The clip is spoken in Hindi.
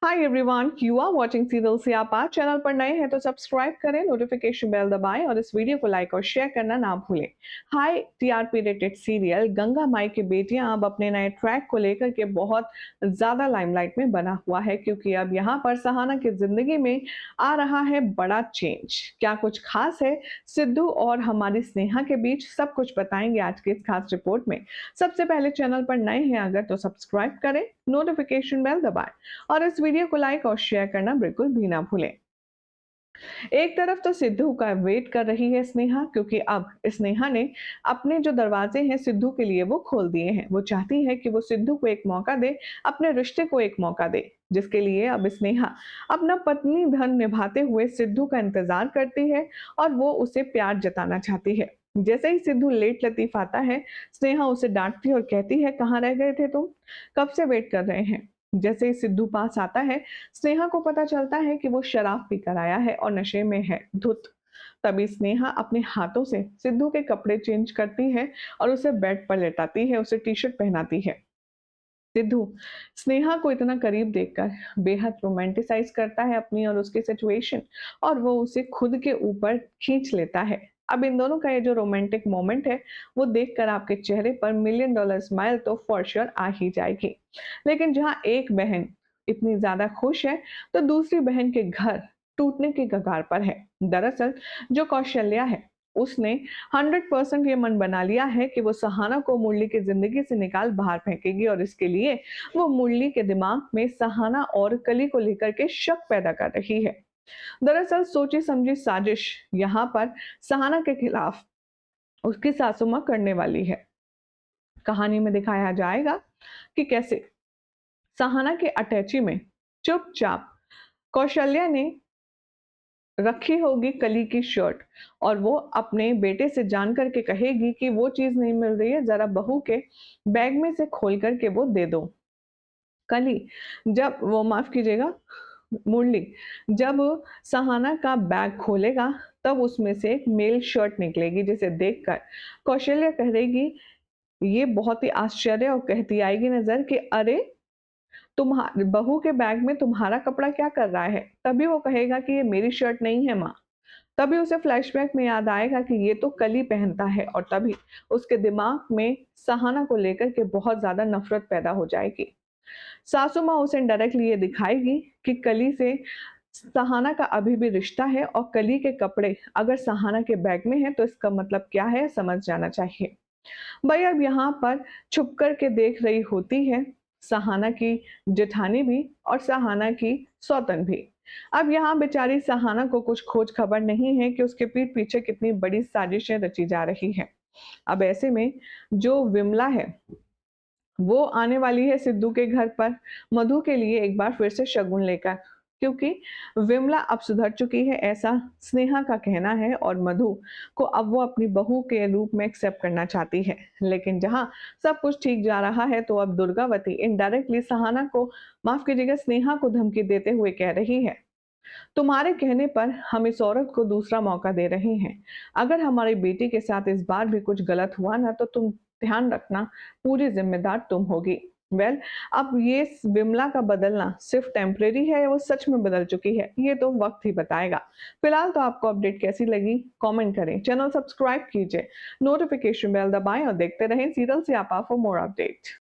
Hi everyone, you are watching serial Siyapa. Channel पर नए हैं तो सब्सक्राइब करें, नोटिफिकेशन बेल दबाएं और इस वीडियो को लाइक और शेयर करना ना भूलें। हाय टीआरपी रेटेड सीरियल गंगा माई की बेटियां अब अपने नए ट्रैक को लेकर के बहुत ज्यादा लाइमलाइट में बना हुआ है, क्योंकि अब यहाँ पर सहाना की जिंदगी में आ रहा है बड़ा चेंज। क्या कुछ खास है सिद्धू और हमारी स्नेहा के बीच, सब कुछ बताएंगे आज की इस खास रिपोर्ट में। सबसे पहले चैनल पर नए हैं अगर तो सब्सक्राइब करें, नोटिफिकेशन बेल दबाएं और इस वीडियो को लाइक और शेयर करना बिल्कुल भी ना भूलें। एक तरफ तो सिद्धू का वेट कर रही है स्नेहा, क्योंकि अब स्नेहा ने अपने जो दरवाजे हैं सिद्धू के लिए वो खोल दिए हैं। वो चाहती है कि वो सिद्धू को एक मौका दे, अपने रिश्ते को एक मौका दे, जिसके लिए अब स्नेहा अपना पत्नी धर्म निभाते हुए सिद्धू का इंतजार करती है और वो उसे प्यार जताना चाहती है। जैसे ही सिद्धू लेट लतीफ आता है, स्नेहा उसे डांटती है और कहती है, कहाँ रह गए थे तुम, कब से वेट कर रहे हैं। जैसे ही सिद्धू पास आता है, स्नेहा को पता चलता है कि वो शराब पीकर आया है और नशे में है धुत। तभी स्नेहा अपने हाथों से सिद्धू के कपड़े चेंज करती है और उसे बेड पर लेटाती है, उसे टी शर्ट पहनाती है। सिद्धू स्नेहा को इतना करीब देखकर बेहद रोमांटिसाइज करता है अपनी और उसकी सिचुएशन, और वो उसे खुद के ऊपर खींच लेता है। अब इन दोनों का ये जो रोमांटिक मोमेंट है, वो देखकर आपके चेहरे पर मिलियन डॉलर स्माइल तो फॉर श्योर आ ही जाएगी। लेकिन जहां एक बहन इतनी ज्यादा खुश है, तो दूसरी बहन के घर टूटने की कगार पर है। दरअसल जो कौशल्या है, उसने 100% ये मन बना लिया है कि वो सहाना को मुरली की जिंदगी से निकाल बाहर फेंकेगी, और इसके लिए वो मुरली के दिमाग में सहाना और कली को लेकर के शक पैदा कर रही है। दरअसल सोची समझी साजिश यहाँ पर सहाना के खिलाफ उसकी सासू माँ करने वाली है। कहानी में दिखाया जाएगा कि कैसे सहाना के अटैची में चुपचाप कौशल्या ने रखी होगी कली की शर्ट, और वो अपने बेटे से जान करके कहेगी कि वो चीज नहीं मिल रही है, जरा बहू के बैग में से खोल करके वो दे दो। कली जब वो माफ कीजिएगा मुरली जब सहाना का बैग खोलेगा, तब उसमें से एक मेल शर्ट निकलेगी, जिसे देखकर कौशल्या कहेगी ये बहुत ही आश्चर्य, और कहती आएगी नजर कि अरे तुम्हारे बहू के बैग में तुम्हारा कपड़ा क्या कर रहा है। तभी वो कहेगा कि ये मेरी शर्ट नहीं है माँ। तभी उसे फ्लैशबैक में याद आएगा कि ये तो कली पहनता है, और तभी उसके दिमाग में सहाना को लेकर के बहुत ज्यादा नफरत पैदा हो जाएगी। सासू माँ उसे डायरेक्टली ये दिखाएगी कि कली से सहाना का अभी भी रिश्ता है, और कली के कपड़े अगर सहाना के बैग में है तो इसका मतलब क्या है समझ जाना चाहिए। भाई अब यहाँ पर छुप कर के देख रही होती है सहाना की जेठानी भी और सहाना की सौतन भी। अब यहाँ बेचारी सहाना को कुछ खोज खबर नहीं है कि उसके पीठ पीछे कितनी बड़ी साजिशें रची जा रही हैं। अब ऐसे में जो विमला है, वो आने वाली है सिद्धू के घर पर मधु के लिए एक बार फिर से शगुन लेकर, क्योंकि विमला अब सुधर चुकी है ऐसा स्नेहा का कहना है, और मधु को अब वो अपनी बहू के रूप में एक्सेप्ट करना चाहती है। लेकिन जहां सब कुछ ठीक जा रहा है, तो अब दुर्गावती इनडायरेक्टली सहाना को, माफ कीजिएगा स्नेहा को धमकी देते हुए कह रही है, तुम्हारे कहने पर हम इस औरत को दूसरा मौका दे रहे हैं। अगर हमारी बेटी के साथ इस बार भी कुछ गलत हुआ ना, तो तुम ध्यान रखना, पूरी जिम्मेदार तुम होगी। वेल अब ये विमला का बदलना सिर्फ टेम्परेरी है या वो सच में बदल चुकी है, ये तो वक्त ही बताएगा। फिलहाल तो आपको अपडेट कैसी लगी कमेंट करें, चैनल सब्सक्राइब कीजिए, नोटिफिकेशन बेल दबाएं और देखते रहें सीरियल सियापा फॉर मोर अपडेट।